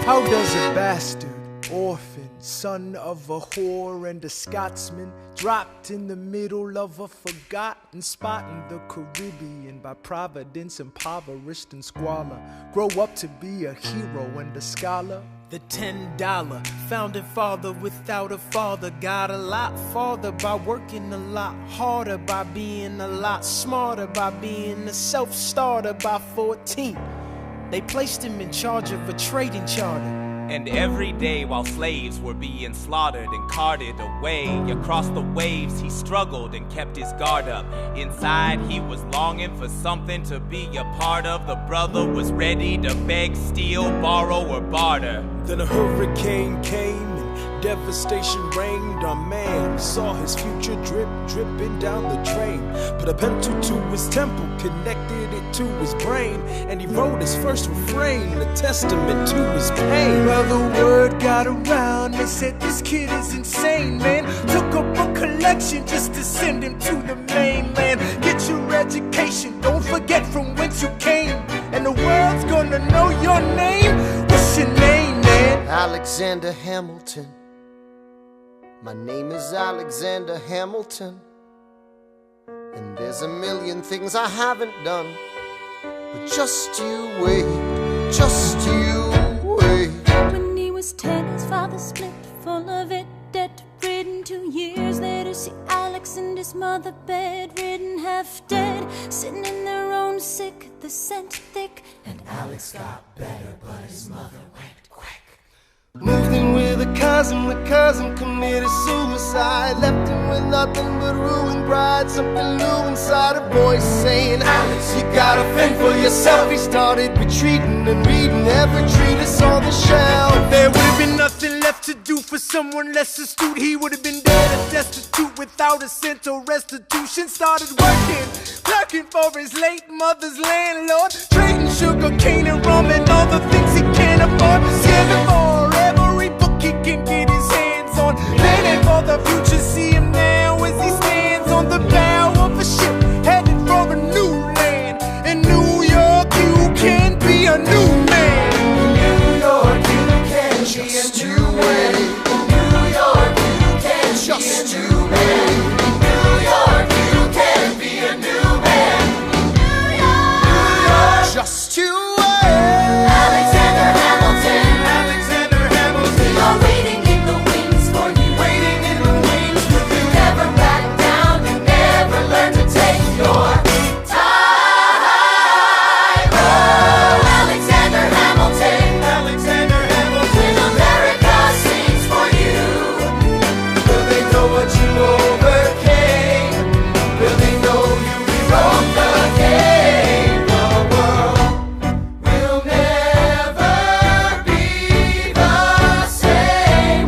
How does a bastard, orphan, son of a whore and a Scotsman, dropped in the middle of a forgotten spot in the Caribbean, by providence impoverished and squalor, grow up to be a hero and a scholar? The $10 founding father without a father got a lot farther by working a lot harder, by being a lot smarter, by being a self-starter. By 14, they placed him in charge of a trading charter. And every day while slaves were being slaughtered and carted away across the waves, he struggled and kept his guard up. Inside he was longing for something to be a part of. The brother was ready to beg, steal, borrow, or barter. Then a hurricane came and devastation reigned. Our man saw his future dripping down the drain. Put a pencil to his temple, connected it to his brain, and he wrote his first refrain, a testament to his pain. Well, the word got around, they said this kid is insane, man. Took up a collection just to send him to the mainland. Get your education, don't forget from whence you came, and the world's gonna know your name. What's your name, man? Alexander Hamilton. My name is Alexander Hamilton, and there's a million things I haven't done, but just you wait, just you wait. When he was 10, his father split, full of it, debt-ridden. 2 years later, see Alex and his mother bedridden, half dead, sitting in their own sick, the scent thick. And Alex got better, but his mother went quick. Moved in with a cousin, the cousin committed suicide. Left him with nothing but ruined pride. Something new inside, a voice saying, Alex, you gotta fend for yourself. He started retreating and reading every treatise on the shelf. There would have been nothing left to do for someone less astute. He would have been dead and destitute without a cent or restitution. Started working, clerking for his late mother's landlord, trading sugar cane and rum and all the things he can't afford. Scamming for every book he can get his hands on, planning for the future. See him now as he stands on the bow of a ship, headed for a new land. In New York you can be a new man. In New York you can be a new man. In New York you can just be a new man. In New York you can be a new man. New York, just you wait. Alexander Hamilton, Alexander Hamilton, you're waiting in the wings for you. waiting in the wings for you. You never back down, you never learn to take your time. Oh, Alexander Hamilton, Alexander Hamilton, when America sings for you. Will they know what you overcame? Will they know you rewrote the game? The world will never be the same.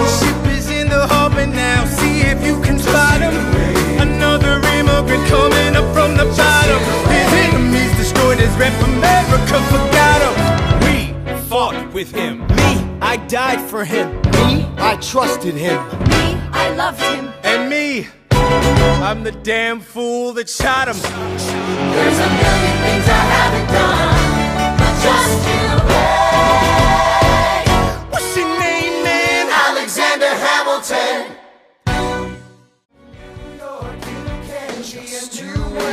the ship is in the harbor now, see if you can spot him. Another immigrant coming up from the bottom. His enemies destroyed his rep, America forgot him. We fought with him, me, I died for him. Me, I trusted him. Me, I loved him. And me, I'm the damn fool that shot him. There's a million things I haven't done, but just you wait. What's your name, man? Alexander Hamilton. New York, you can just you wait.